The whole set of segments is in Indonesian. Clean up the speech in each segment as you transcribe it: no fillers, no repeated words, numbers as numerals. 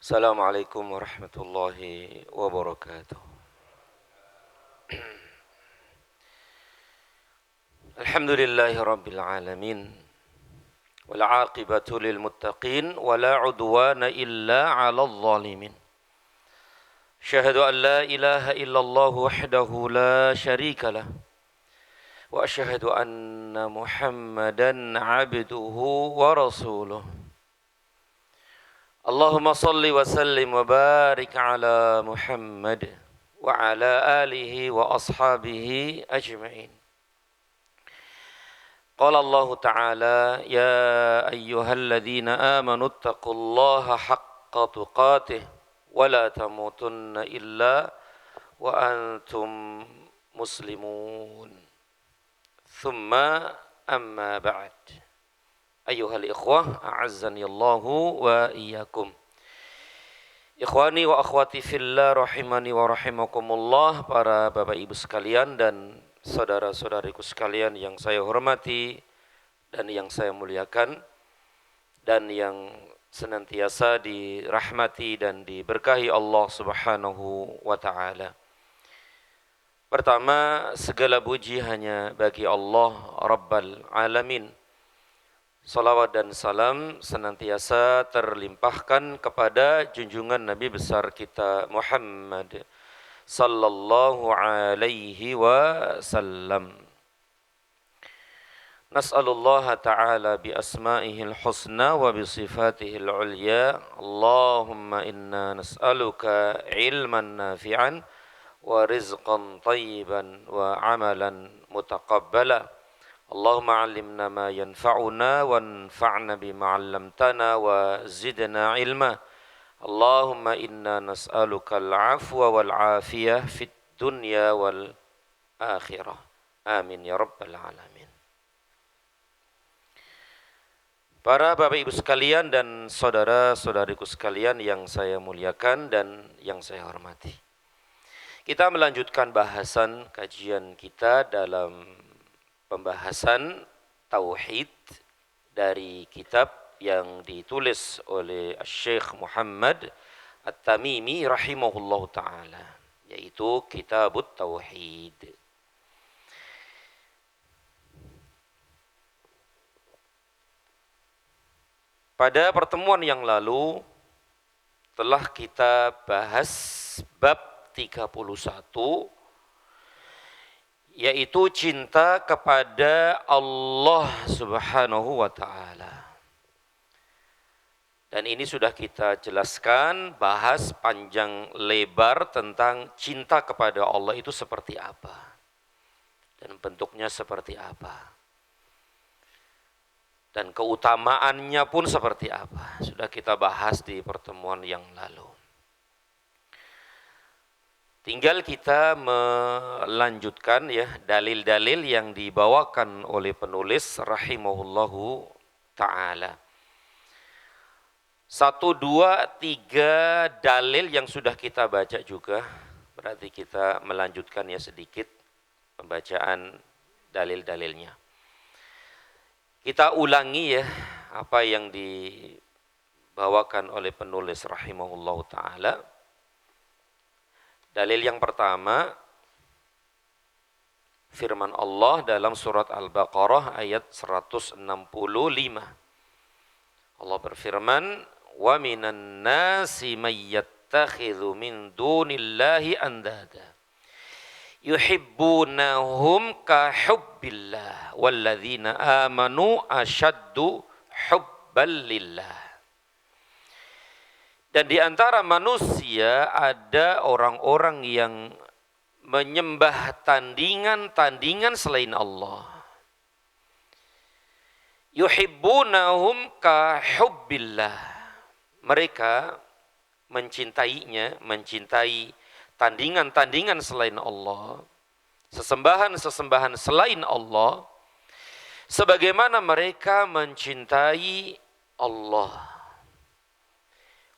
Assalamualaikum warahmatullahi wabarakatuh. Alhamdulillahi rabbil alamin. Wal aqibatu lil muttaqin wa la udwana illa 'alal zalimin. Syahadu an la ilaha illallah wahdahu la syarika lah. Wa asyhadu anna Muhammadan 'abduhu wa rasuluh. Allahumma salli wa sallim wa barik ala Muhammad wa ala alihi wa ashabihi ajma'in. Qala Allah Ta'ala ya ayyuhalladzina amanu taqullaha haqqa tuqatih wa la tamutunna illa wa antum muslimun. Thumma amma ba'd. Ayyuhal ikhwah, a'azzani Allahu wa iyyakum. Ikhwani wa akhwati fillah rahimani wa rahimakumullah, para bapak ibu sekalian dan saudara-saudariku sekalian yang saya hormati dan yang saya muliakan dan yang senantiasa dirahmati dan diberkahi Allah Subhanahu wa taala. Pertama, segala puji hanya bagi Allah Rabbal Alamin. Salawat dan salam senantiasa terlimpahkan kepada junjungan Nabi besar kita Muhammad sallallahu alaihi wasallam. Nas'alullah ta'ala bi asma'ihil husna wa bi sifatihil ulya. Allahumma inna nas'aluka ilman nafi'an wa rizqan tayyiban wa amalan mutaqabbala. Allahumma 'allimna ma yanfa'una wanfa'na bima 'allamtana wa zidna ilma. Allahumma inna nas'aluka al-'afwa wal-'afiyah fid dunya wal akhirah. Amin ya rabbal alamin. Para bapak ibu sekalian dan saudara-saudariku sekalian yang saya muliakan dan yang saya hormati. Kita melanjutkan bahasan kajian kita dalam pembahasan tauhid dari kitab yang ditulis oleh Syekh Muhammad At-Tamimi rahimahullahu taala, yaitu Kitabut Tauhid. Pada pertemuan yang lalu telah kita bahas bab 31, yaitu cinta kepada Allah Subhanahu wa taala. Dan ini sudah kita jelaskan, bahas panjang lebar tentang cinta kepada Allah itu seperti apa dan bentuknya seperti apa. Dan keutamaannya pun seperti apa. Sudah kita bahas di pertemuan yang lalu. Tinggal kita melanjutkan ya dalil-dalil yang dibawakan oleh penulis rahimahullahu ta'ala. 1, 2, 3 dalil yang sudah kita baca juga. Berarti kita melanjutkan ya sedikit pembacaan dalil-dalilnya. Kita ulangi ya apa yang dibawakan oleh penulis rahimahullahu ta'ala. Dalil yang pertama, firman Allah dalam surat Al-Baqarah ayat 165. Allah berfirman, "Wa minan nasi may yattakhidhu min dunillahi andada yuhibbunahum ka hubbillah walladzina amanu asyaddu hubban lillah." Dan di antara manusia ada orang-orang yang menyembah tandingan-tandingan selain Allah. Yuhibbunahum ka hubbillah. Mereka mencintainya, mencintai tandingan-tandingan selain Allah, sesembahan-sesembahan selain Allah, sebagaimana mereka mencintai Allah.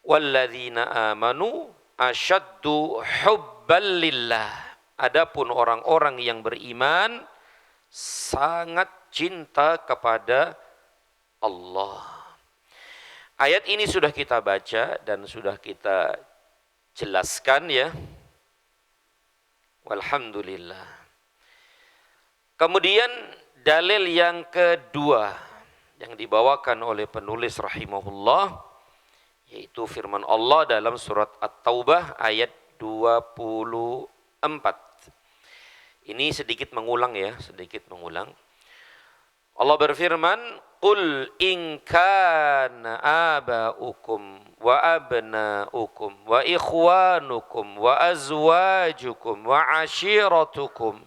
Walladzina amanu asyaddu hubban lillah. Adapun orang-orang yang beriman sangat cinta kepada Allah. Ayat ini sudah kita baca dan sudah kita jelaskan ya. Walhamdulillah. Kemudian dalil yang kedua yang dibawakan oleh penulis rahimahullah, yaitu firman Allah dalam surat At-Taubah ayat 24. Ini sedikit mengulang ya, sedikit mengulang. Allah berfirman, "Qul in kana aba'ukum wa abna'ukum wa ikhwanukum wa azwajukum wa ashiratukum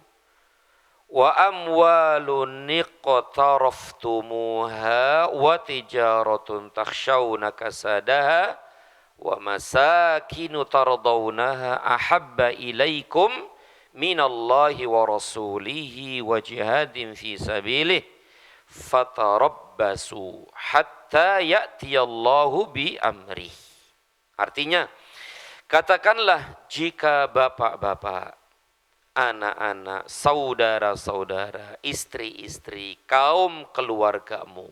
wa amwalun iqtaraftumuha wa tijaratun takhshawna kasadaha wa masakinu tardawnaha ahabba ilaikum minallahi wa rasulihi wa jihadin fi sabilihi fatarabbasu hatta ya'tiyallahu bi amri." Artinya, katakanlah jika bapak-bapak, anak-anak, saudara-saudara, istri-istri, kaum keluargamu,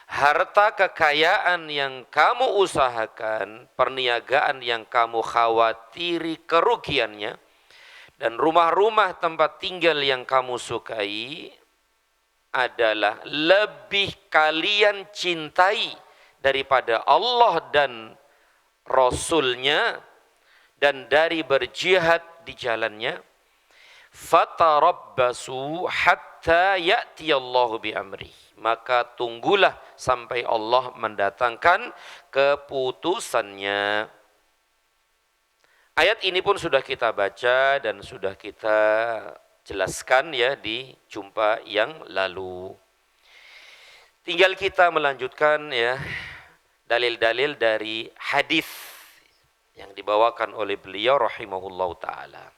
harta kekayaan yang kamu usahakan, perniagaan yang kamu khawatiri kerugiannya, dan rumah-rumah tempat tinggal yang kamu sukai adalah lebih kalian cintai daripada Allah dan Rasul-Nya dan dari berjihad di jalannya, fatarabbasu hatta ya'tiyallahu bi amri, maka tunggulah sampai Allah mendatangkan keputusannya. Ayat ini pun sudah kita baca dan sudah kita jelaskan ya di jumpa yang lalu. Tinggal kita melanjutkan ya dalil-dalil dari hadis yang dibawakan oleh beliau rahimahullahu taala.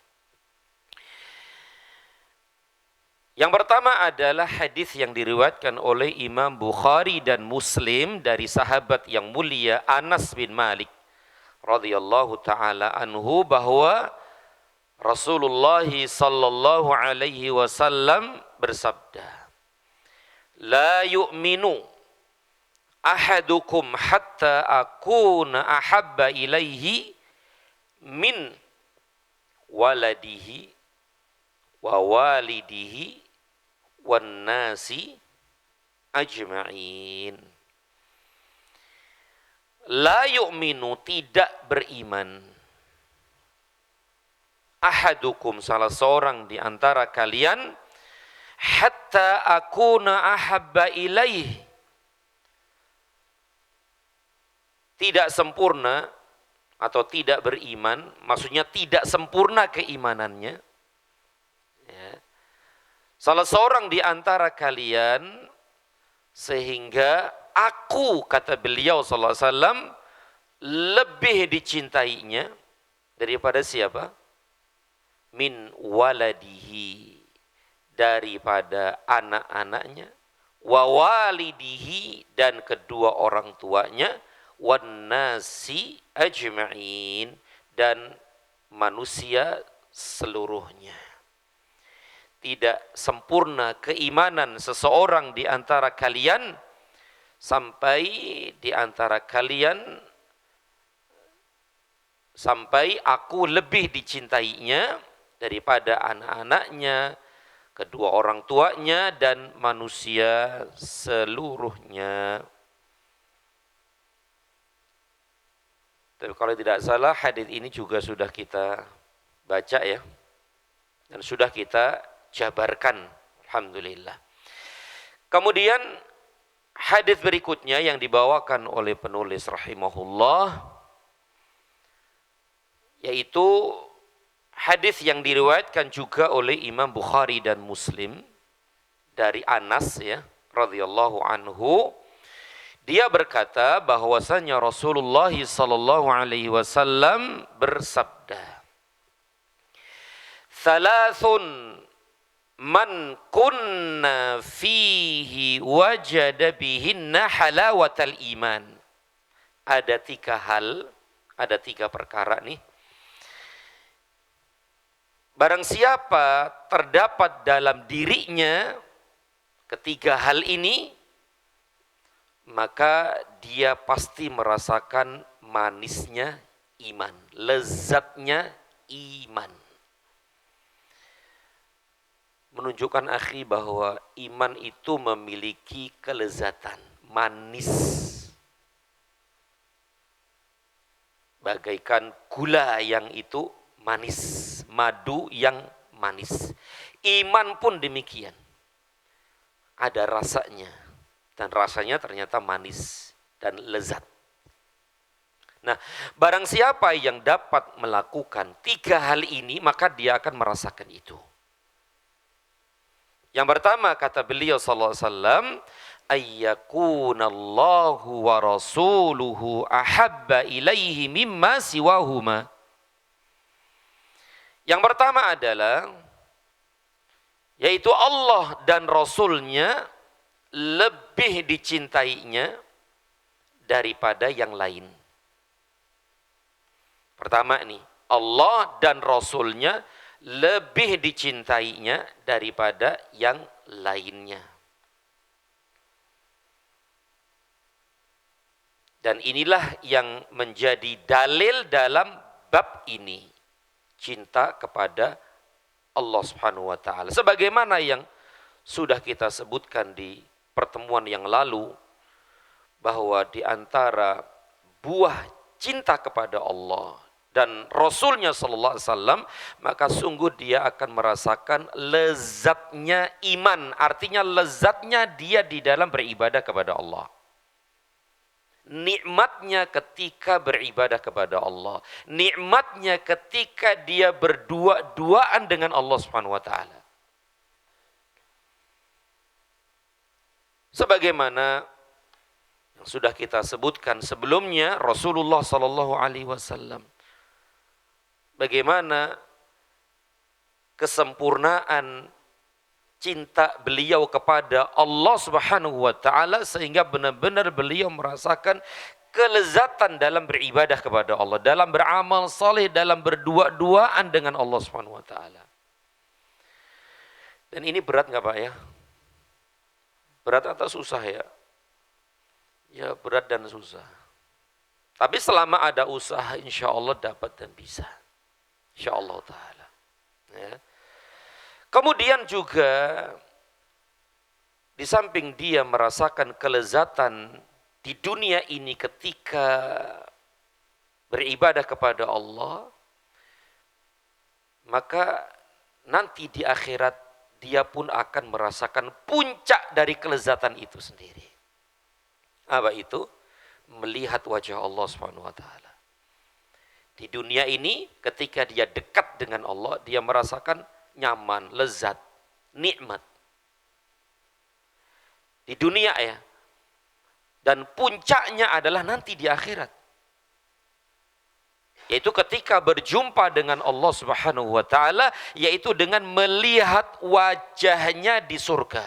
Yang pertama adalah hadis yang diriwayatkan oleh Imam Bukhari dan Muslim dari sahabat yang mulia Anas bin Malik radhiyallahu taala anhu, bahwa Rasulullah sallallahu alaihi wasallam bersabda, "La yu'minu ahadukum hatta akuna ahabba ilaihi min waladihi wa walidihi wan nasi ajma'in." La yu'minu, tidak beriman, ahadukum, salah seorang di antara kalian, hatta akuna ahabba ilaih, tidak sempurna atau tidak beriman, maksudnya tidak sempurna keimanannya ya. Salah seorang di antara kalian sehingga aku, kata beliau sallallahu alaihi wasallam, lebih dicintainya daripada siapa? Min waladihi, daripada anak-anaknya, wa walidihi, dan kedua orang tuanya, wan nasi ajma'in, dan manusia seluruhnya. Tidak sempurna keimanan seseorang di antara kalian sampai aku lebih dicintainya daripada anak-anaknya, kedua orang tuanya, dan manusia seluruhnya. Tapi kalau tidak salah hadis ini juga sudah kita baca ya, dan sudah kita jabarkan, alhamdulillah. Kemudian hadis berikutnya yang dibawakan oleh penulis rahimahullah, yaitu hadis yang diriwayatkan juga oleh Imam Bukhari dan Muslim dari Anas ya radhiyallahu anhu. Dia berkata bahwasanya Rasulullah sallallahu alaihi wasallam bersabda, "Thalathun man kunna fihi wajada bihinna halawatal iman." Ada tiga perkara nih. Barang siapa terdapat dalam dirinya ketiga hal ini, maka dia pasti merasakan manisnya iman, lezatnya iman. Menunjukkan akhi bahwa iman itu memiliki kelezatan, manis. Bagaikan gula yang itu manis, madu yang manis. Iman pun demikian. Ada rasanya, dan rasanya ternyata manis dan lezat. Nah, barang siapa yang dapat melakukan 3 hal ini, maka dia akan merasakan itu. Yang pertama kata beliau sallallahu alaihi wasallam, ayyakunallahu wa rasuluhu ahabba ilaihi mimma siwahuma. Yang pertama adalah yaitu Allah dan Rasulnya lebih dicintainya daripada yang lain. Pertama nih, Allah dan Rasulnya lebih dicintainya daripada yang lainnya. Dan inilah yang menjadi dalil dalam bab ini. Cinta kepada Allah Subhanahu wa taala. Sebagaimana yang sudah kita sebutkan di pertemuan yang lalu, bahwa di antara buah cinta kepada Allah dan Rasulnya sallallahu alaihi wasallam, maka sungguh dia akan merasakan lezatnya iman. Artinya lezatnya dia di dalam beribadah kepada Allah. Nikmatnya ketika beribadah kepada Allah. Nikmatnya ketika dia berdua-duaan dengan Allah Subhanahu wa taala. Sebagaimana yang sudah kita sebutkan sebelumnya, Rasulullah sallallahu alaihi wasallam, bagaimana kesempurnaan cinta beliau kepada Allah Subhanahu wa taala sehingga benar-benar beliau merasakan kelezatan dalam beribadah kepada Allah, dalam beramal saleh, dalam berdua-duaan dengan Allah Subhanahu wa taala. Dan ini berat enggak Pak ya? Berat atau susah ya? Ya berat dan susah. Tapi selama ada usaha insya Allah dapat dan bisa. Insya Allah ta'ala. Ya. Kemudian juga di samping dia merasakan kelezatan di dunia ini ketika beribadah kepada Allah, maka nanti di akhirat dia pun akan merasakan puncak dari kelezatan itu sendiri. Apa itu? Melihat wajah Allah Subhanahu wa taala. Di dunia ini ketika dia dekat dengan Allah, dia merasakan nyaman, lezat, nikmat. Di dunia ya. Dan puncaknya adalah nanti di akhirat. Yaitu ketika berjumpa dengan Allah Subhanahu wa taala, yaitu dengan melihat wajahnya di surga.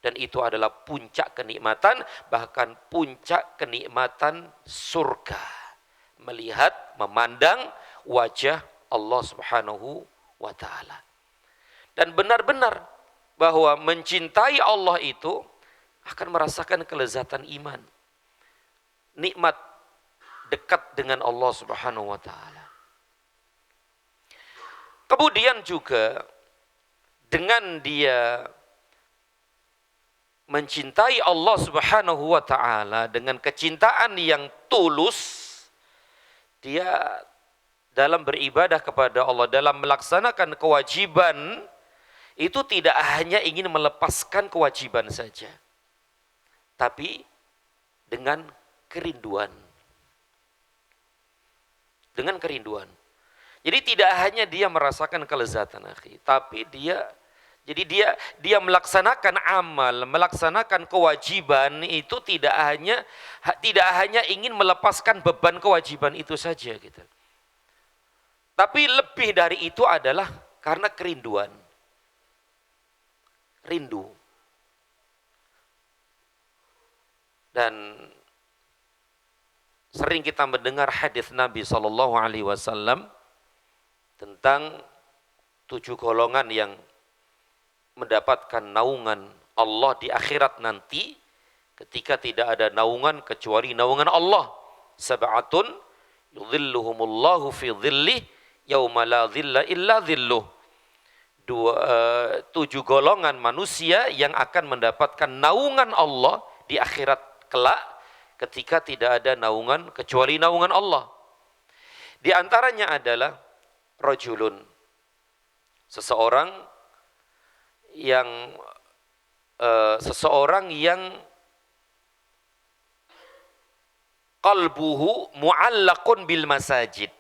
Dan itu adalah puncak kenikmatan, bahkan puncak kenikmatan surga. Melihat, memandang wajah Allah Subhanahu wa ta'ala. Dan benar-benar bahwa mencintai Allah itu akan merasakan kelezatan iman. Nikmat dekat dengan Allah Subhanahu wa ta'ala. Kemudian juga dengan dia mencintai Allah Subhanahu wa ta'ala dengan kecintaan yang tulus, dia dalam beribadah kepada Allah, dalam melaksanakan kewajiban, itu tidak hanya ingin melepaskan kewajiban saja, tapi dengan kerinduan. Dengan kerinduan. Jadi tidak hanya dia merasakan kelezatan, akhi, tapi dia melaksanakan amal, melaksanakan kewajiban itu tidak hanya ingin melepaskan beban kewajiban itu saja gitu. Tapi lebih dari itu adalah karena kerinduan. Rindu. Dan sering kita mendengar hadis Nabi SAW tentang 7 golongan yang mendapatkan naungan Allah di akhirat nanti ketika tidak ada naungan kecuali naungan Allah. Sab'atun yudhilluhumullahu fi dhillih yauma la dhilla illa dhilluh. 7 golongan manusia yang akan mendapatkan naungan Allah di akhirat kelak ketika tidak ada naungan kecuali naungan Allah. Di antaranya adalah rajulun, seseorang yang qalbuhu mu'allaqun bil masajid,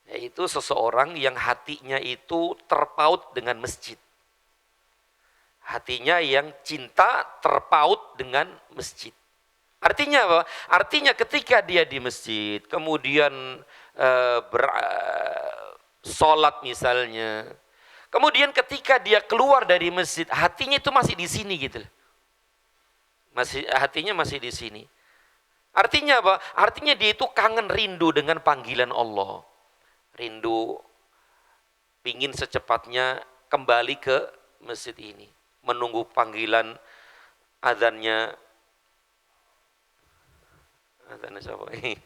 yaitu seseorang yang hatinya itu terpaut dengan masjid. Hatinya yang cinta terpaut dengan masjid. Artinya apa? Artinya ketika dia di masjid, kemudian sholat misalnya, kemudian ketika dia keluar dari masjid, hatinya itu masih di sini gitu. Hatinya masih di sini. Artinya apa? Artinya dia itu kangen, rindu dengan panggilan Allah. Rindu, pingin secepatnya kembali ke masjid ini. Menunggu panggilan azannya. Azannya siapa ini?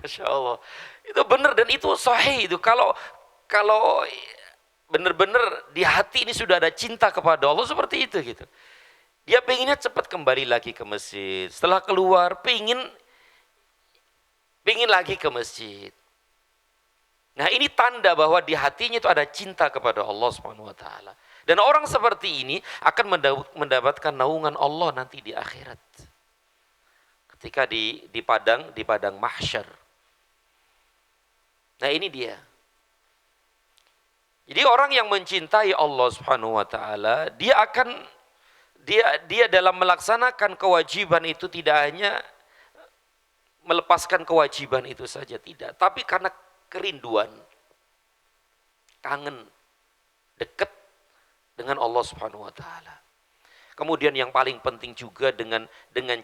Masya Allah. Itu benar dan itu sahih itu. Kalau benar-benar di hati ini sudah ada cinta kepada Allah seperti itu gitu. Dia pengennya cepat kembali lagi ke masjid. Setelah keluar, pengen lagi ke masjid. Nah, ini tanda bahwa di hatinya itu ada cinta kepada Allah Subhanahu wa taala. Dan orang seperti ini akan mendapatkan naungan Allah nanti di akhirat. Ketika di padang mahsyar. Nah, ini dia. Jadi orang yang mencintai Allah Subhanahu wa taala, dia dalam melaksanakan kewajiban itu tidak hanya melepaskan kewajiban itu saja, tidak, tapi karena kerinduan, kangen, dekat dengan Allah Subhanahu wa taala. Kemudian yang paling penting juga dengan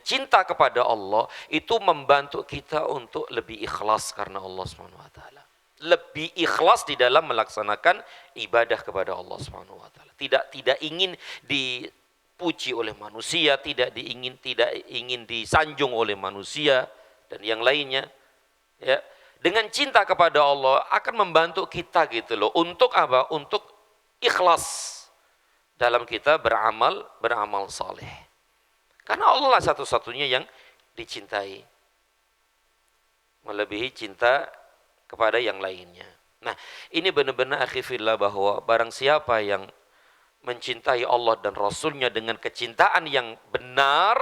cinta kepada Allah itu membantu kita untuk lebih ikhlas karena Allah Subhanahu wa taala. Lebih ikhlas di dalam melaksanakan ibadah kepada Allah Subhanahu wa taala. Tidak ingin dipuji oleh manusia, tidak ingin disanjung oleh manusia dan yang lainnya. Ya. Dengan cinta kepada Allah akan membantu kita gitu loh. Untuk apa? Untuk ikhlas dalam kita beramal saleh. Karena Allah lah satu-satunya yang dicintai. Melebihi cinta kepada yang lainnya. Nah, ini benar-benar akhi fillah bahwa barang siapa yang mencintai Allah dan Rasulnya dengan kecintaan yang benar,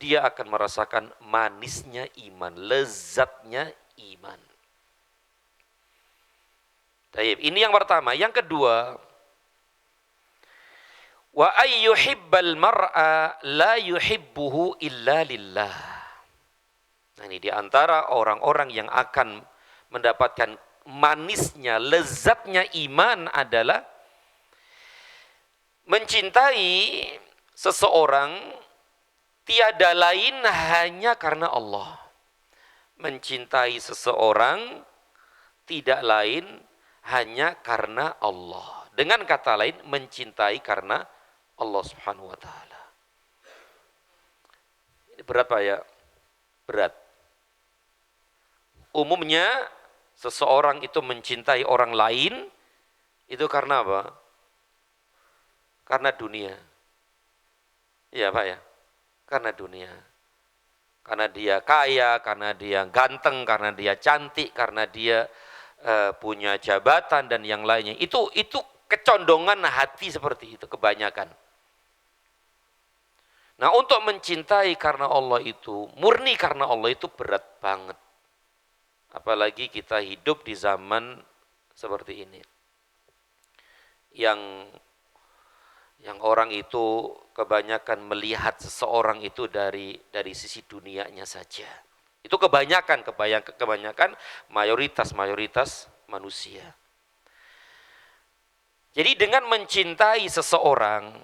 dia akan merasakan manisnya iman, lezatnya iman. Baik, ini yang pertama. Yang kedua, wa ayyuhibbal mar'a la yuhibbuhu illa lillah. Nah, ini di antara orang-orang yang akan mendapatkan manisnya, lezatnya iman adalah mencintai seseorang tiada lain hanya karena Allah. Mencintai seseorang tidak lain hanya karena Allah. Dengan kata lain, mencintai karena Allah Subhanahu wa taala. Ini berat Pak ya? Berat. Umumnya seseorang itu mencintai orang lain itu karena apa? Karena dunia. Iya Pak ya? Karena dunia. Karena dia kaya, karena dia ganteng, karena dia cantik, karena dia punya jabatan dan yang lainnya. Itu kecondongan hati seperti itu kebanyakan. Nah, untuk mencintai karena Allah itu, murni karena Allah itu berat banget. Apalagi kita hidup di zaman seperti ini. Yang orang itu kebanyakan melihat seseorang itu dari sisi dunianya saja. Itu kebanyakan mayoritas manusia. Jadi dengan mencintai seseorang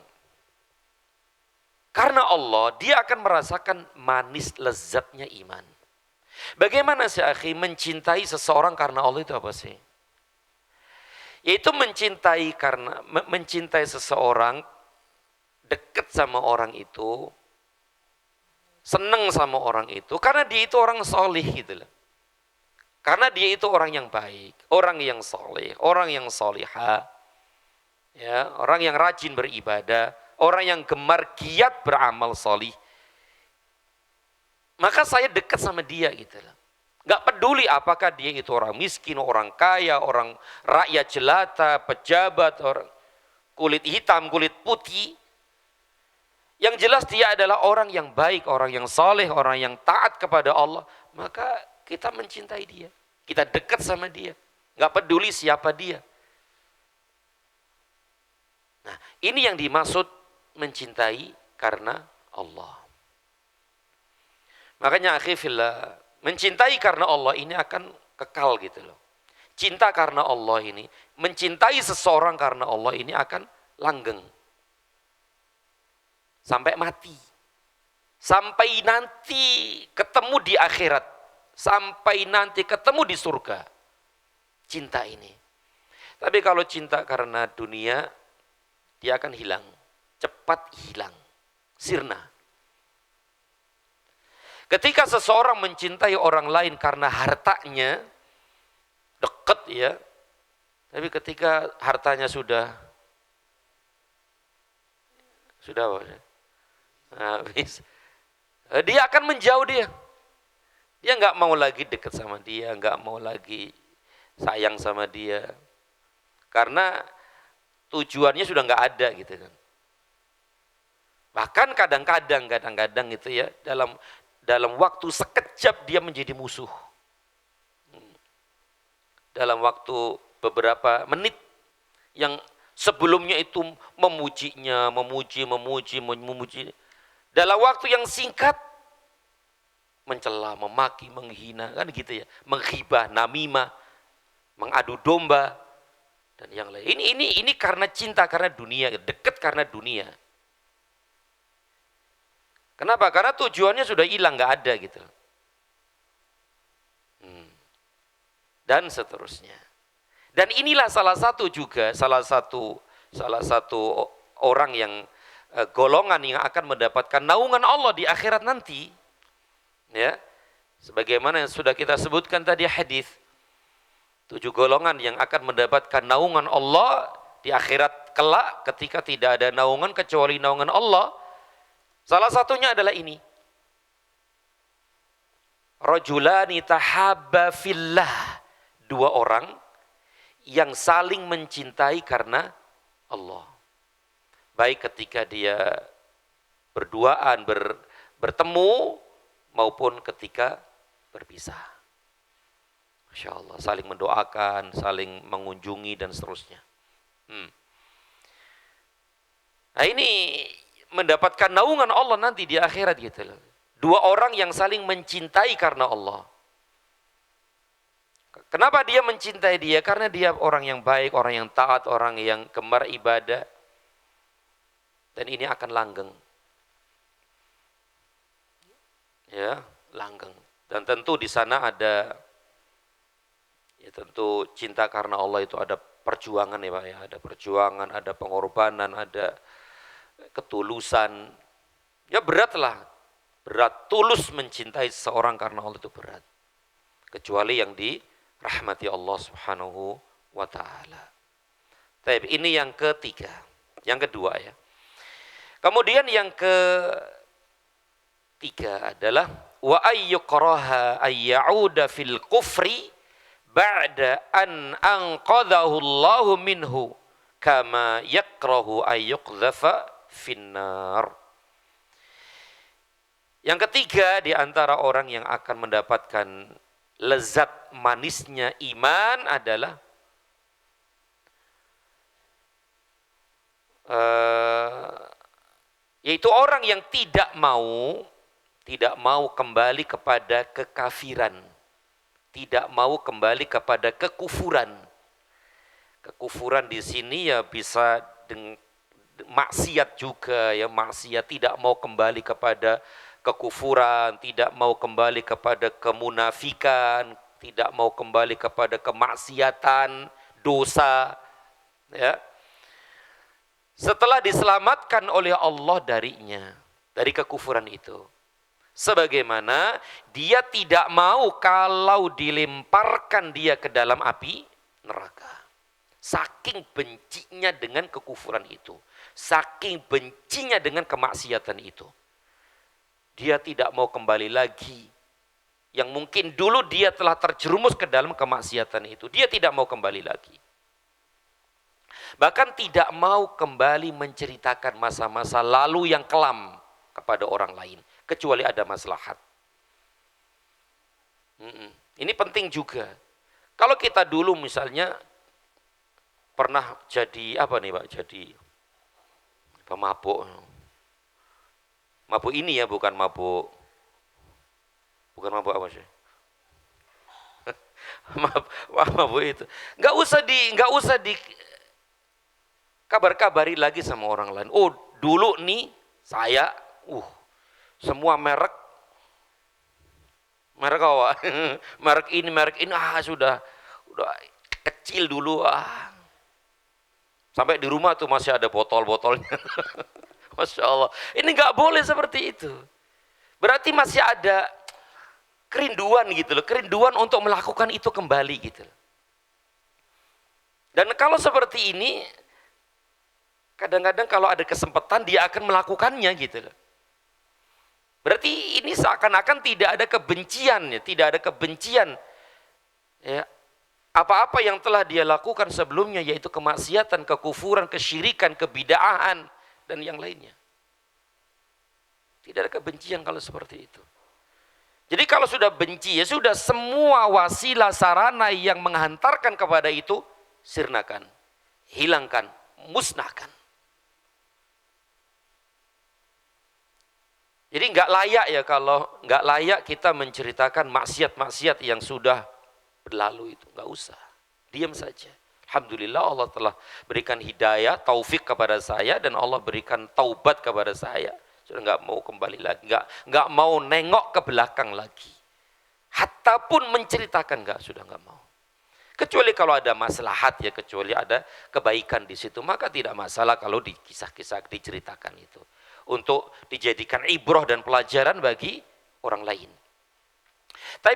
karena Allah, dia akan merasakan manis lezatnya iman. Bagaimana sih akhi mencintai seseorang karena Allah itu apa sih? Yaitu mencintai seseorang deket sama orang itu, seneng sama orang itu, karena dia itu orang solih gitu loh. Karena dia itu orang yang baik, orang yang soleh, orang yang solihah, ya, orang yang rajin beribadah, orang yang gemar giat beramal solih. Maka saya dekat sama dia gitu loh. Gak peduli apakah dia itu orang miskin, orang kaya, orang rakyat jelata, pejabat, orang kulit hitam, kulit putih. Yang jelas dia adalah orang yang baik, orang yang soleh, orang yang taat kepada Allah. Maka kita mencintai dia. Kita dekat sama dia. Gak peduli siapa dia. Nah, ini yang dimaksud mencintai karena Allah. Makanya akhirnya mencintai karena Allah ini akan kekal gitu loh. Cinta karena Allah ini, mencintai seseorang karena Allah ini akan langgeng. Sampai mati. Sampai nanti ketemu di akhirat. Sampai nanti ketemu di surga. Cinta ini. Tapi kalau cinta karena dunia, dia akan hilang. Cepat hilang. Sirna. Ketika seseorang mencintai orang lain karena hartanya, dekat ya. Tapi ketika hartanya sudah habis, dia akan menjauh dia. Dia nggak mau lagi dekat sama dia, nggak mau lagi sayang sama dia, karena tujuannya sudah nggak ada gitu kan. Bahkan kadang-kadang itu ya dalam waktu sekejap dia menjadi musuh. Dalam waktu beberapa menit yang sebelumnya itu memujinya, memuji. Dalam waktu yang singkat mencela, memaki, menghina, kan gitu ya. Menghibah, namimah, mengadu domba dan yang lain. Ini karena cinta, karena dunia, dekat karena dunia. Kenapa? Karena tujuannya sudah hilang, nggak ada gitu. Dan seterusnya. Dan inilah salah satu orang yang golongan yang akan mendapatkan naungan Allah di akhirat nanti. Ya. Sebagaimana yang sudah kita sebutkan tadi hadis. 7 golongan yang akan mendapatkan naungan Allah di akhirat kelak ketika tidak ada naungan kecuali naungan Allah. Salah satunya adalah ini. Rajulani tahabba fillah. 2 orang yang saling mencintai karena Allah. Baik ketika dia berduaan, bertemu, maupun ketika berpisah. Masya Allah, saling mendoakan, saling mengunjungi, dan seterusnya. Nah ini mendapatkan naungan Allah nanti di akhirat gitu loh. 2 orang yang saling mencintai karena Allah. Kenapa dia mencintai dia? Karena dia orang yang baik, orang yang taat, orang yang gemar ibadah. Dan ini akan langgeng. Ya, langgeng. Dan tentu di sana ada, ya tentu cinta karena Allah itu ada perjuangan ya Pak ya. Ada perjuangan, ada pengorbanan, ada ketulusan. Ya beratlah. Berat, tulus mencintai seseorang karena Allah itu berat. Kecuali yang dirahmati Allah Subhanahu wa ta'ala. Tapi ini yang ketiga. Yang kedua ya. Kemudian yang ketiga adalah wa ayyukraha ayyauda fil kufri ba'da an anqadhahu Allahu minhu kama yakrahu ayyuqdhafa finnar. Yang ketiga di antara orang yang akan mendapatkan lezat manisnya iman adalah yaitu orang yang tidak mau kembali kepada kekafiran, tidak mau kembali kepada kekufuran. Kekufuran di sini ya bisa maksiat juga ya, maksiat, tidak mau kembali kepada kekufuran, tidak mau kembali kepada kemunafikan, tidak mau kembali kepada kemaksiatan, dosa, ya. setelah diselamatkan oleh Allah darinya, dari kekufuran itu. Sebagaimana dia tidak mau kalau dilemparkan dia ke dalam api neraka. Saking bencinya dengan kekufuran itu. Saking bencinya dengan kemaksiatan itu. Dia tidak mau kembali lagi. Yang mungkin dulu dia telah terjerumus ke dalam kemaksiatan itu. Dia tidak mau kembali lagi. Bahkan tidak mau kembali menceritakan masa-masa lalu yang kelam kepada orang lain. Kecuali ada maslahat. Ini penting juga. Kalau kita dulu misalnya pernah jadi apa nih Pak? Jadi pemabuk. Mabuk ini ya, bukan mabuk apa sih? Mabuk itu. Nggak usah di kabar-kabari lagi sama orang lain. Oh, dulu nih saya semua merek apa? merek ini sudah kecil dulu Sampai di rumah tuh masih ada botol-botolnya. Masya Allah. Ini nggak boleh seperti itu. Berarti masih ada kerinduan gitu loh, kerinduan untuk melakukan itu kembali gitu loh. Dan kalau seperti ini, kadang-kadang kalau ada kesempatan dia akan melakukannya gitu loh. Berarti ini seakan-akan tidak ada kebencian ya, tidak ada kebencian ya. Apa-apa yang telah dia lakukan sebelumnya, yaitu kemaksiatan, kekufuran, kesyirikan, kebid'ahan, dan yang lainnya. Tidak ada kebencian kalau seperti itu. Jadi kalau sudah benci, ya sudah, semua wasilah sarana yang menghantarkan kepada itu, sirnakan, hilangkan, musnahkan. Jadi nggak layak ya, kalau nggak layak kita menceritakan maksiat-maksiat yang sudah berlalu itu, nggak usah, diam saja. Alhamdulillah Allah telah berikan hidayah, taufik kepada saya, dan Allah berikan taubat kepada saya. Sudah nggak mau kembali lagi, nggak mau nengok ke belakang lagi. Hatta pun menceritakan sudah nggak mau. Kecuali kalau ada maslahat ya, kecuali ada kebaikan di situ, maka tidak masalah kalau di kisah-kisah diceritakan itu, untuk dijadikan ibrah dan pelajaran bagi orang lain. Tapi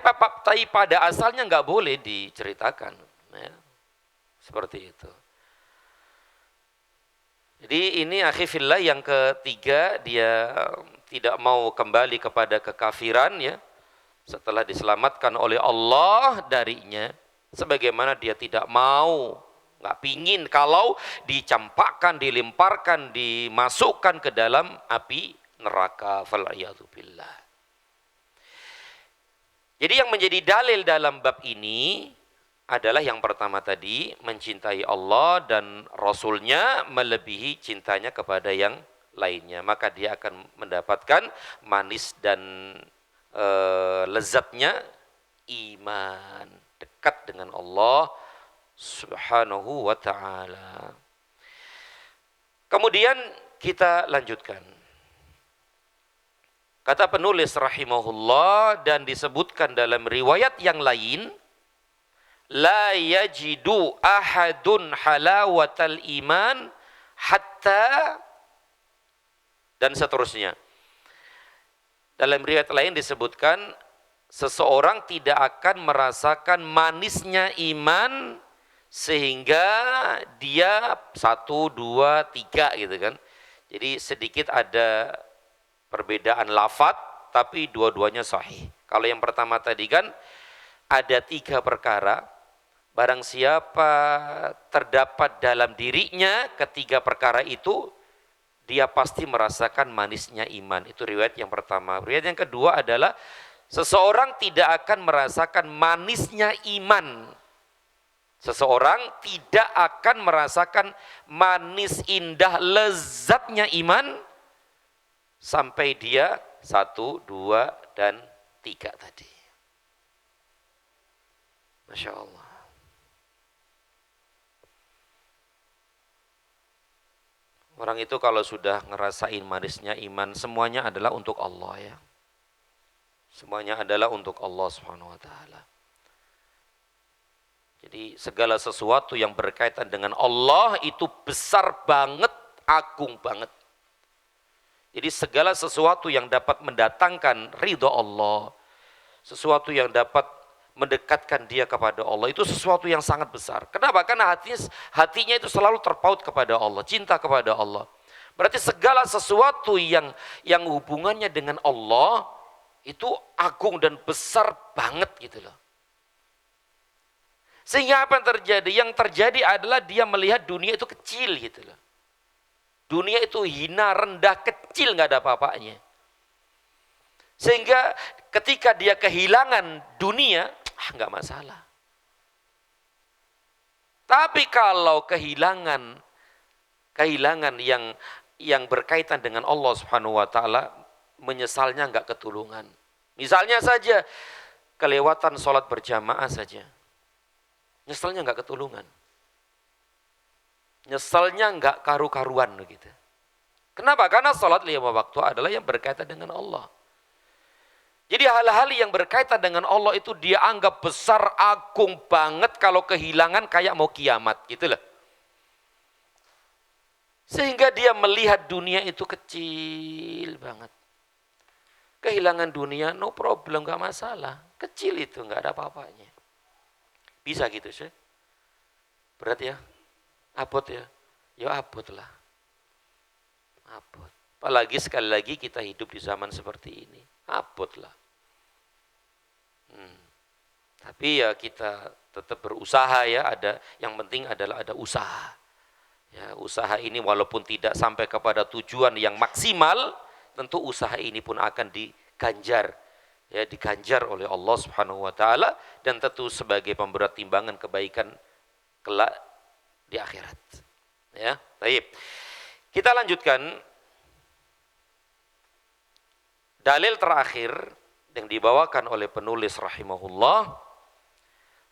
pada asalnya nggak boleh diceritakan, ya. Seperti itu. Jadi ini akhi fillah yang ketiga, dia tidak mau kembali kepada kekafiran ya, setelah diselamatkan oleh Allah darinya. Sebagaimana dia tidak mau, nggak pingin kalau dicampakkan, dilemparkan, dimasukkan ke dalam api neraka. Fal'iyadzubillah. Jadi yang menjadi dalil dalam bab ini adalah yang pertama tadi, mencintai Allah dan Rasulnya melebihi cintanya kepada yang lainnya. Maka dia akan mendapatkan manis dan lezatnya iman, dekat dengan Allah Subhanahu wa ta'ala. Kemudian kita lanjutkan. Kata penulis rahimahullah, dan disebutkan dalam riwayat yang lain, la yajidu ahadun halawatal iman hatta, dan seterusnya. Dalam riwayat lain disebutkan, seseorang tidak akan merasakan manisnya iman sehingga dia 1, 2, 3 gitu kan. Jadi sedikit ada perbedaan lafadz, tapi dua-duanya sahih. Kalau yang pertama tadi kan ada 3 perkara, barang siapa terdapat dalam dirinya ketiga perkara itu, dia pasti merasakan manisnya iman. Itu riwayat yang pertama. Riwayat yang kedua adalah seseorang tidak akan merasakan manisnya iman. Seseorang tidak akan merasakan manis, indah, lezatnya iman sampai dia 1, 2, dan 3 tadi. Masya Allah. Orang itu kalau sudah ngerasain manisnya iman, semuanya adalah untuk Allah ya. Semuanya adalah untuk Allah Subhanahu wa ta'ala. Jadi segala sesuatu yang berkaitan dengan Allah itu besar banget agung banget. Jadi segala sesuatu yang dapat mendatangkan ridho Allah, sesuatu yang dapat mendekatkan dia kepada Allah, itu sesuatu yang sangat besar. Kenapa? Karena hatinya itu selalu terpaut kepada Allah, cinta kepada Allah. Berarti segala sesuatu yang hubungannya dengan Allah itu agung dan besar banget gitu loh. Sehingga apa yang terjadi? Yang terjadi adalah dia melihat dunia itu kecil gitu loh. Dunia itu hina, rendah, kecil, nggak ada apa-apanya. Sehingga ketika dia kehilangan dunia, nggak masalah. Tapi kalau kehilangan yang berkaitan dengan Allah Subhanahu wa taala, menyesalnya nggak ketulungan. Misalnya saja kelewatan sholat berjamaah saja, nyesalnya nggak ketulungan. Nyesalnya nggak karu-karuan gitu. Kenapa? Karena sholat 5 waktu adalah yang berkaitan dengan Allah. Jadi hal-hal yang berkaitan dengan Allah itu dia anggap besar, agung banget, kalau kehilangan kayak mau kiamat gitu loh. Sehingga dia melihat dunia itu kecil banget. Kehilangan dunia no problem, gak masalah. Kecil itu gak ada apa-apanya. Bisa gitu sih. Berat ya? Abot ya? Ya abot lah. Abot. Apalagi sekali lagi kita hidup di zaman seperti ini. Abot lah. Tapi ya kita tetap berusaha ya. Yang penting adalah ada usaha. Ya, usaha ini walaupun tidak sampai kepada tujuan yang maksimal, tentu usaha ini pun akan diganjar. Ya, diganjar oleh Allah Subhanahu wa taala, dan tentu sebagai pemberat timbangan kebaikan kelak di akhirat. Ya, baik. Kita lanjutkan dalil terakhir yang dibawakan oleh penulis rahimahullah,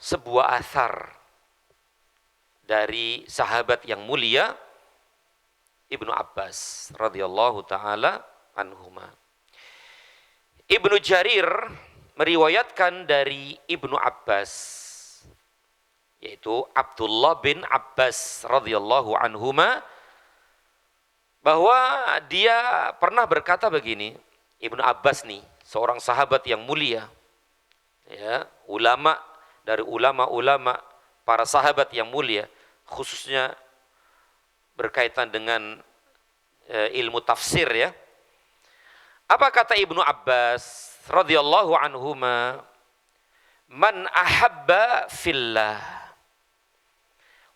sebuah athar dari sahabat yang mulia Ibnu Abbas radhiyallahu taala anhuma. Ibnu Jarir meriwayatkan dari Ibnu Abbas, yaitu Abdullah bin Abbas radhiyallahu anhuma, bahwa dia pernah berkata begini. Ibnu Abbas nih, seorang sahabat yang mulia, ya, ulama dari ulama-ulama para sahabat yang mulia, khususnya berkaitan dengan ilmu tafsir ya. Apa kata Ibnu Abbas radhiyallahu anhuma? Man ahabba fillah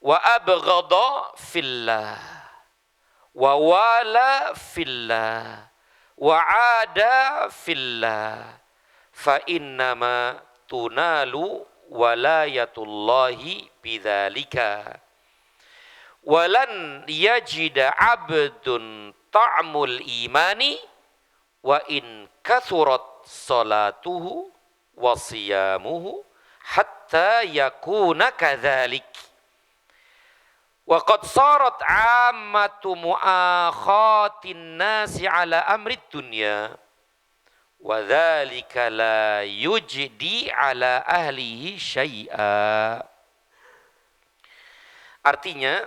wa abghada fillah wa wala fillah wa ada fillah fa innama tunalu walayatullahi bidzalika walan yajida abdun ta'mul imani wa in kathurat salatuhu wa siyamuhu hatta yakuna kadzalik. Wa qad sarat ammatu mu'akhatin nasi ala amri dunya wa dzalika la yujdi ala ahlihi syai'a. Artinya,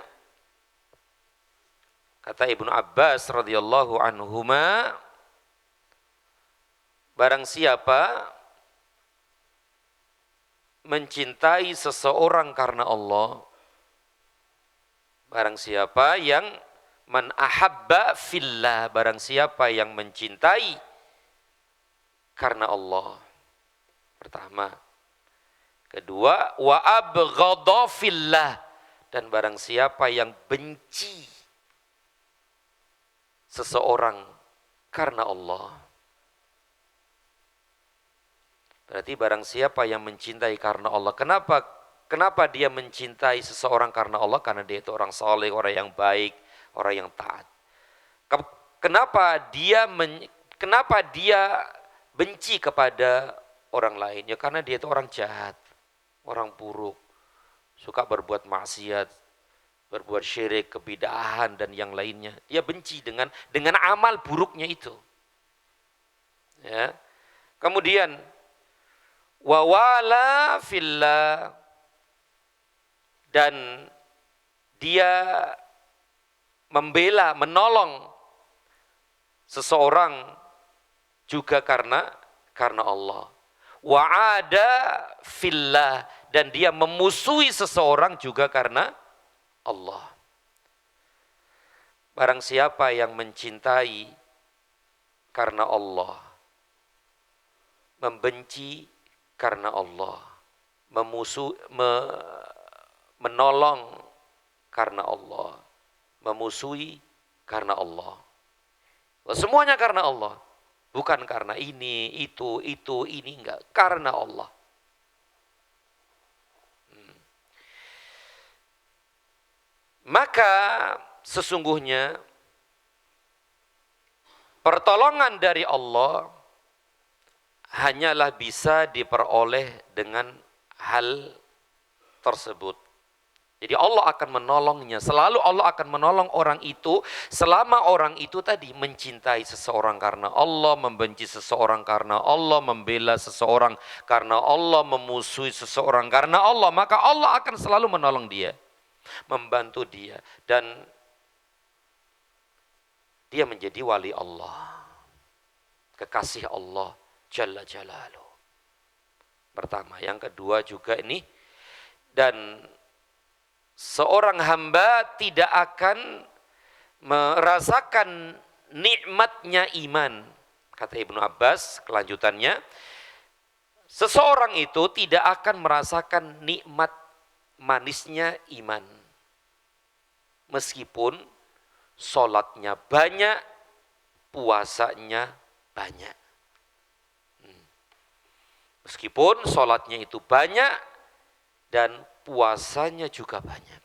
kata Ibnu Abbas radhiyallahu anhuma, barang siapa mencintai seseorang karena Allah, barang siapa yang man ahabba fillah, barang siapa yang mencintai karena Allah, pertama. Kedua, wa abghadha fillah, dan barang siapa yang benci seseorang karena Allah. Berarti barang siapa yang mencintai karena Allah. Kenapa dia mencintai seseorang karena Allah? Karena dia itu orang saleh, orang yang baik, orang yang taat. Kenapa dia benci kepada orang lain? Ya karena dia itu orang jahat, orang buruk, suka berbuat maksiat, berbuat syirik, kebidahan dan yang lainnya. Dia benci dengan amal buruknya itu. Ya. Kemudian wa wala fillah, dan dia membela, menolong seseorang juga karena Allah. Wa'ada fillah, dan dia memusuhi seseorang juga karena Allah. Barang siapa yang mencintai karena Allah, membenci karena Allah, menolong karena Allah, memusuhi karena Allah. Semuanya karena Allah. Bukan karena ini, itu, ini, enggak. Karena Allah. Maka sesungguhnya pertolongan dari Allah hanyalah bisa diperoleh dengan hal tersebut. Jadi Allah akan menolongnya, selalu Allah akan menolong orang itu selama orang itu tadi mencintai seseorang karena Allah, membenci seseorang karena Allah, membela seseorang karena Allah, memusuhi seseorang karena Allah, maka Allah akan selalu menolong dia, membantu dia, dan dia menjadi wali Allah, kekasih Allah Jalla Jalaluh. Pertama, yang kedua juga ini, dan seorang hamba tidak akan merasakan nikmatnya iman. Kata Ibnu Abbas, kelanjutannya, seseorang itu tidak akan merasakan nikmat manisnya iman. Meskipun sholatnya banyak, puasanya banyak. Meskipun sholatnya itu banyak dan puasanya juga banyak.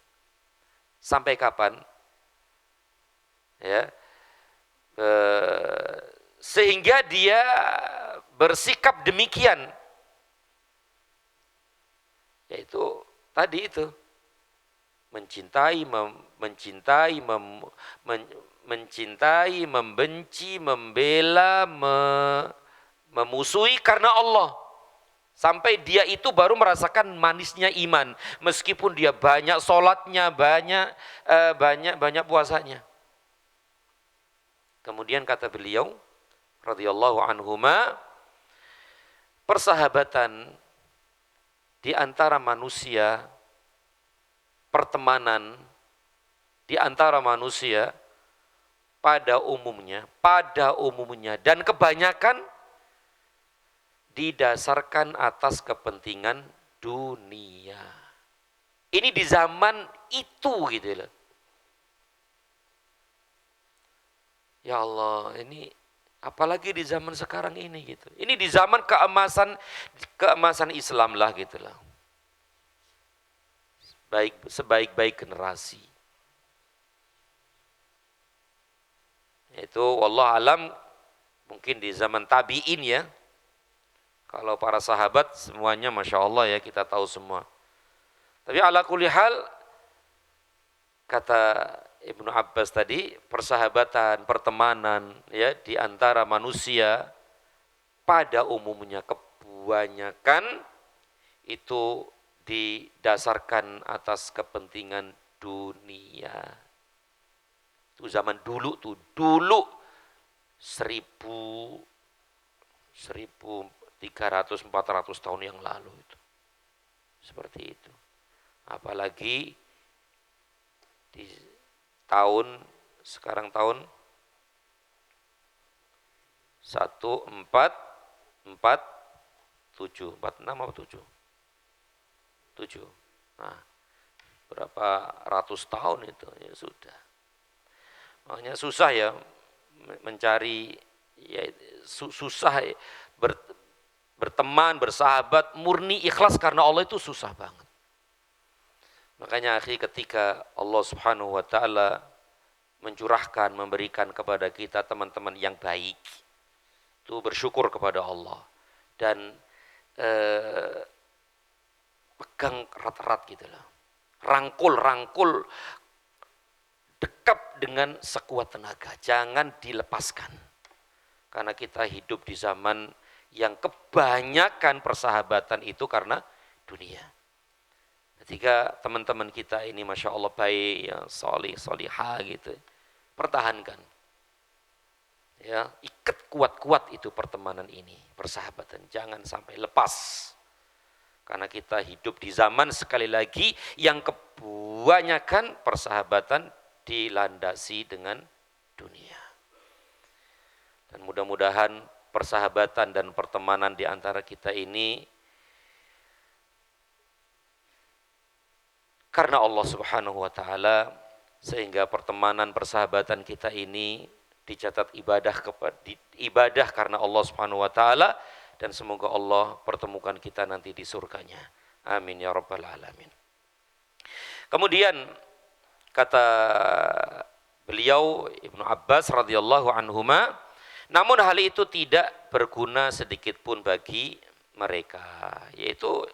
Sampai kapan? Ya, sehingga dia bersikap demikian. Yaitu tadi itu, mencintai, membenci, membela, memusuhi karena Allah. Sampai dia itu baru merasakan manisnya iman, meskipun dia banyak sholatnya, banyak puasanya. Kemudian kata beliau, radhiyallahu anhuma, persahabatan di antara manusia, pertemanan di antara manusia pada umumnya dan kebanyakan didasarkan atas kepentingan dunia. Ini di zaman itu gitu loh. Ya Allah, ini apalagi di zaman sekarang ini gitu. Ini di zaman keemasan Islam lah gitu lah. Sebaik-baik generasi. Itu wallah alam mungkin di zaman tabi'in ya. Kalau para sahabat semuanya Masya Allah ya, kita tahu semua. Tapi ala kulli hal, kata Ibnu Abbas tadi, persahabatan, pertemanan ya di antara manusia pada umumnya kebanyakan itu didasarkan atas kepentingan dunia. Itu zaman dulu tuh, 1300-400 tahun yang lalu itu. Seperti itu. Apalagi di sekarang tahun 1447, 46 apa 7? 7. Nah, berapa ratus tahun itu ya sudah. Makanya susah ya mencari, ya susah ya, berteman, bersahabat, murni ikhlas karena Allah itu susah banget. Makanya akhi, ketika Allah Subhanahu wa taala mencurahkan, memberikan kepada kita teman-teman yang baik, itu bersyukur kepada Allah dan pegang erat-erat gitu loh. Rangkul, dekap dengan sekuat tenaga, jangan dilepaskan. Karena kita hidup di zaman yang kebanyakan persahabatan itu karena dunia. Ketika teman-teman kita ini Masya Allah baik, yang solihah gitu, pertahankan. Ya, ikat kuat-kuat itu pertemanan ini, persahabatan. Jangan sampai lepas. Karena kita hidup di zaman sekali lagi yang kebanyakan persahabatan dilandasi dengan dunia. Dan mudah-mudahan persahabatan dan pertemanan di antara kita ini karena Allah Subhanahu wa taala, sehingga pertemanan persahabatan kita ini dicatat ibadah karena Allah Subhanahu wa taala, dan semoga Allah pertemukan kita nanti di surganya. Amin ya rabbal alamin. Kemudian kata beliau Ibnu Abbas radhiyallahu anhuma, namun hal itu tidak berguna sedikit pun bagi mereka, yaitu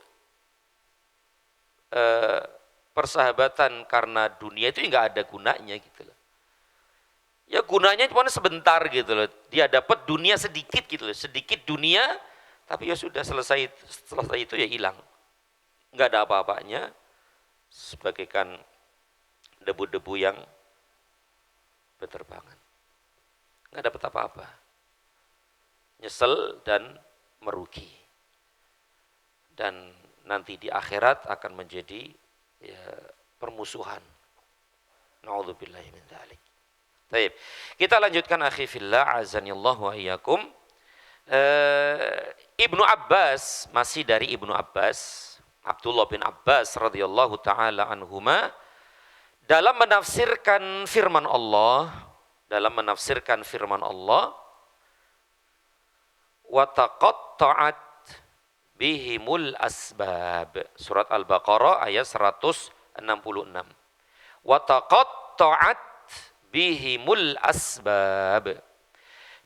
persahabatan karena dunia itu nggak ada gunanya gitu loh. Ya gunanya cuma sebentar gitu loh. Dia dapat dunia sedikit gitu loh, sedikit dunia, tapi ya sudah selesai itu ya hilang. Nggak ada apa-apanya, sebagaikan debu-debu yang berterbangan. Nggak dapat apa-apa. Nyesel dan merugi. Dan nanti di akhirat akan menjadi ya, permusuhan. Na'udzubillahi min dzalik. Baik, kita lanjutkan akhi fillah azanillahu wa iyyakum. Ibnu Abbas, masih dari Ibnu Abbas, Abdullah bin Abbas radhiyallahu taala anhuma, dalam menafsirkan firman Allah, wa taqatta'at bihimul asbab. Surat Al-Baqarah ayat 166. Wa taqatta'at bihimul asbab,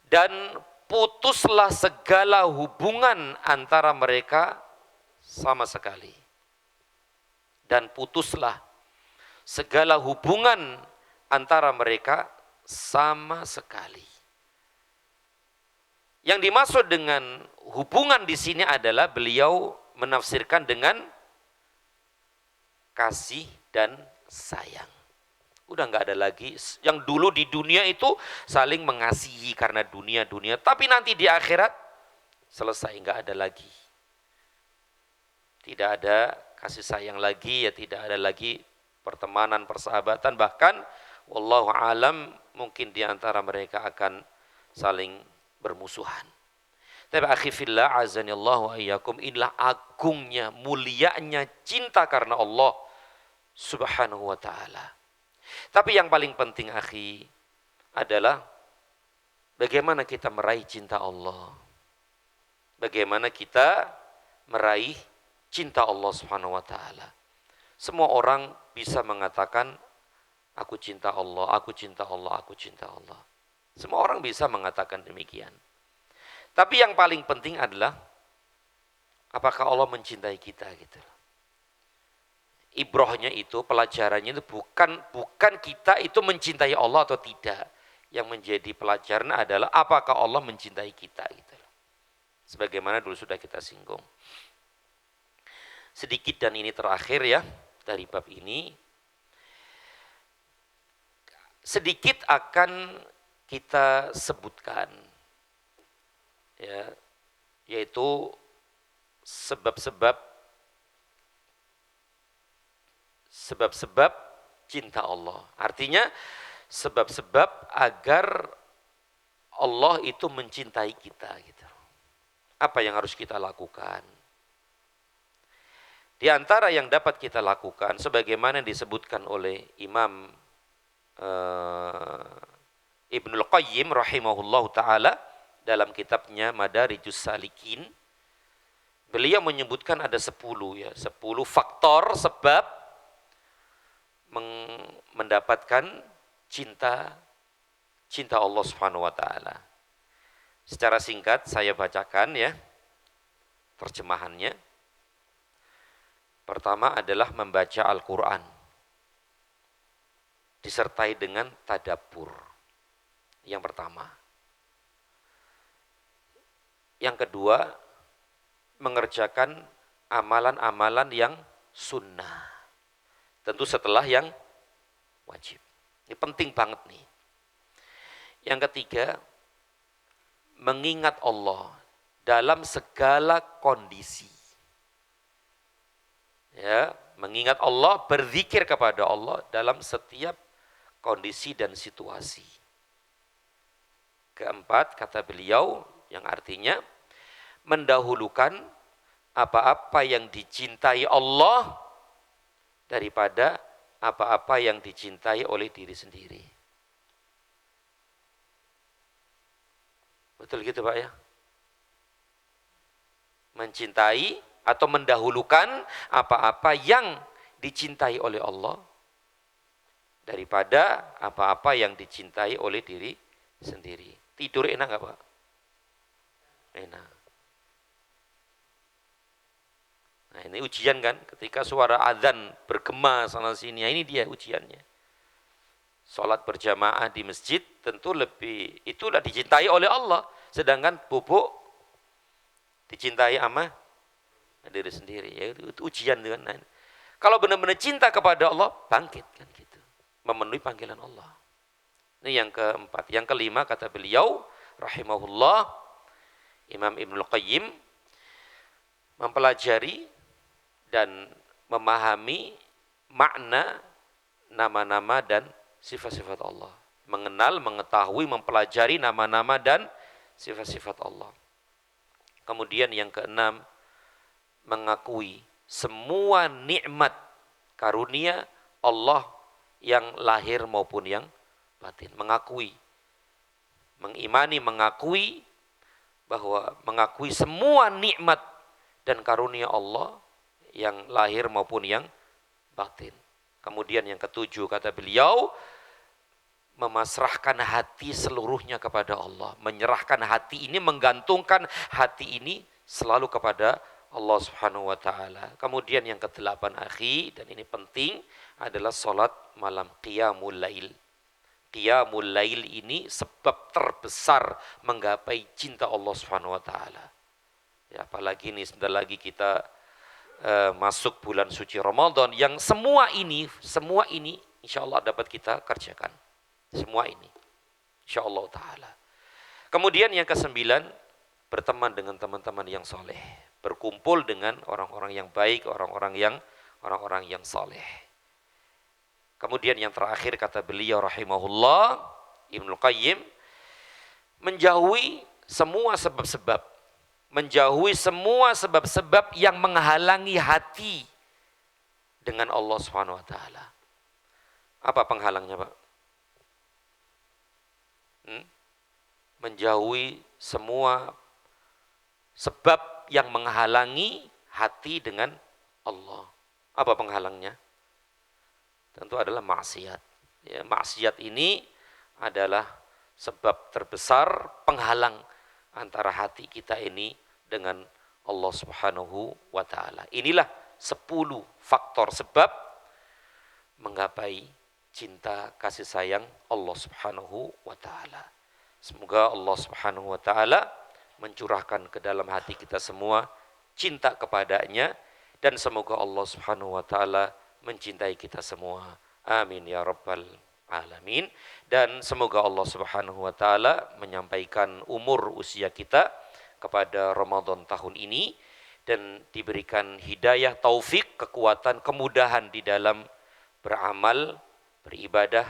dan putuslah segala hubungan antara mereka sama sekali. Dan putuslah segala hubungan antara mereka sama sekali. Yang dimaksud dengan hubungan di sini adalah beliau menafsirkan dengan kasih dan sayang. Udah nggak ada lagi yang dulu di dunia itu saling mengasihi karena dunia, tapi nanti di akhirat selesai, nggak ada lagi. Tidak ada kasih sayang lagi, ya tidak ada lagi pertemanan, persahabatan, bahkan wallahu alam mungkin di antara mereka akan saling bermusuhan. Tapi akhi fillah azanillahu wa iyyakum, inilah agungnya, mulianya cinta karena Allah Subhanahu wa taala. Tapi yang paling penting akhi adalah bagaimana kita meraih cinta Allah. Bagaimana kita meraih cinta Allah Subhanahu wa taala. Semua orang bisa mengatakan aku cinta Allah, aku cinta Allah, aku cinta Allah. Semua orang bisa mengatakan demikian. Tapi yang paling penting adalah apakah Allah mencintai kita gitu. Ibrahnya itu, pelajarannya itu bukan kita itu mencintai Allah atau tidak. Yang menjadi pelajaran adalah apakah Allah mencintai kita gitu. Sebagaimana dulu sudah kita singgung. Sedikit dan ini terakhir ya dari bab ini. Sedikit akan kita sebutkan ya, yaitu sebab-sebab cinta Allah. Artinya sebab-sebab agar Allah itu mencintai kita gitu. Apa yang harus kita lakukan? Di antara yang dapat kita lakukan sebagaimana disebutkan oleh Imam Ibnul Qayyim rahimahullahu taala dalam kitabnya Madarijus Salikin, beliau menyebutkan ada 10 faktor sebab mendapatkan cinta Allah Subhanahu wa taala. Secara singkat saya bacakan ya terjemahannya. Pertama adalah membaca Al-Qur'an disertai dengan tadabbur. Yang pertama. Yang kedua, mengerjakan amalan-amalan yang sunnah. Tentu setelah yang wajib. Ini penting banget nih. Yang ketiga, mengingat Allah dalam segala kondisi. Ya, mengingat Allah, berzikir kepada Allah dalam setiap kondisi dan situasi. Keempat, kata beliau, yang artinya mendahulukan apa-apa yang dicintai Allah daripada apa-apa yang dicintai oleh diri sendiri. Betul gitu Pak ya? Mencintai atau mendahulukan apa-apa yang dicintai oleh Allah daripada apa-apa yang dicintai oleh diri sendiri. Tidur enak gak Pak? Enak. Nah ini ujian kan, ketika suara azan bergema sana sini, ini dia ujiannya. Sholat berjamaah di masjid tentu lebih, itulah dicintai oleh Allah. Sedangkan bubuk dicintai sama diri sendiri. Ya, itu ujian kan. Nah, kalau benar-benar cinta kepada Allah, bangkit kan gitu. Memenuhi panggilan Allah. Ini yang keempat. Yang kelima kata beliau, rahimahullah, Imam Ibnul Qayyim, mempelajari dan memahami makna nama-nama dan sifat-sifat Allah. Mengenal, mengetahui, mempelajari nama-nama dan sifat-sifat Allah. Kemudian yang keenam, mengakui semua nikmat karunia Allah yang lahir maupun yang batin. Mengakui, mengimani, mengakui bahwa mengakui semua nikmat dan karunia Allah yang lahir maupun yang batin. Kemudian yang ketujuh kata beliau, memasrahkan hati seluruhnya kepada Allah. Menyerahkan hati ini, menggantungkan hati ini selalu kepada Allah Subhanahu wa taala. Kemudian yang kedelapan akhi, dan ini penting, adalah salat malam, qiyamul lail. Qiyamul lail ini sebab terbesar menggapai cinta Allah Subhanahu wa taala. Ya, apalagi ini sebentar lagi kita masuk bulan suci Ramadan yang semua ini insya Allah dapat kita kerjakan. Semua ini insya Allah ta'ala. Kemudian yang kesembilan, berteman dengan teman-teman yang soleh. Berkumpul dengan orang-orang yang baik, orang-orang yang soleh. Kemudian yang terakhir kata beliau rahimahullah, Ibnul Qayyim, menjauhi semua sebab-sebab. Menjauhi semua sebab-sebab yang menghalangi hati dengan Allah Subhanahu wa taala. Apa penghalangnya, Pak? Menjauhi semua sebab yang menghalangi hati dengan Allah. Apa penghalangnya? Tentu adalah maksiat. Ya, maksiat ini adalah sebab terbesar penghalang antara hati kita ini dengan Allah Subhanahu wa taala. Inilah 10 faktor sebab menggapai cinta kasih sayang Allah Subhanahu wa taala. Semoga Allah Subhanahu wa taala mencurahkan ke dalam hati kita semua cinta kepadanya, dan semoga Allah Subhanahu wa taala mencintai kita semua. Amin ya rabbal alamin. Dan semoga Allah Subhanahu wa taala menyampaikan umur usia kita kepada Ramadan tahun ini dan diberikan hidayah, taufik, kekuatan, kemudahan di dalam beramal, beribadah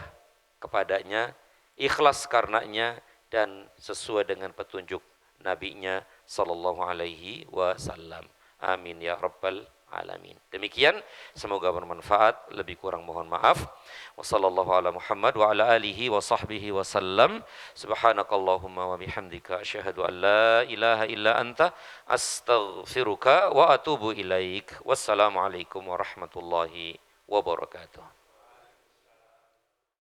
kepadanya, ikhlas karenanya dan sesuai dengan petunjuk nabinya sallallahu alaihi wasallam. Amin ya rabbal alamin. Demikian, semoga bermanfaat, lebih kurang mohon maaf. Wassallallahu ala Muhammad wa ala alihi wa sahbihi wa sallam. Subhanakallahumma wa bihamdika asyhadu an la ilaha illa anta astaghfiruka wa atubu ilaik. Wassalamualaikum warahmatullahi wabarakatuh.